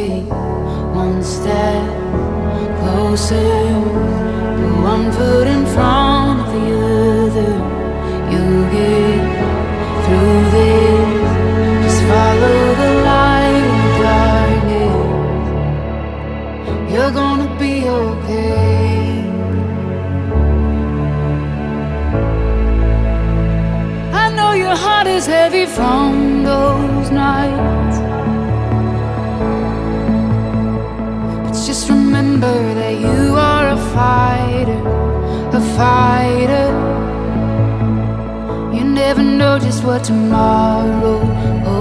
take one step closer, put one foot in front of the other. You'll get through this, just follow the light in the darkness. You're gonna be okay. I know your heart is heavy from those nights, but just remember that you are a fighter, a fighter. You never know just what tomorrow holds.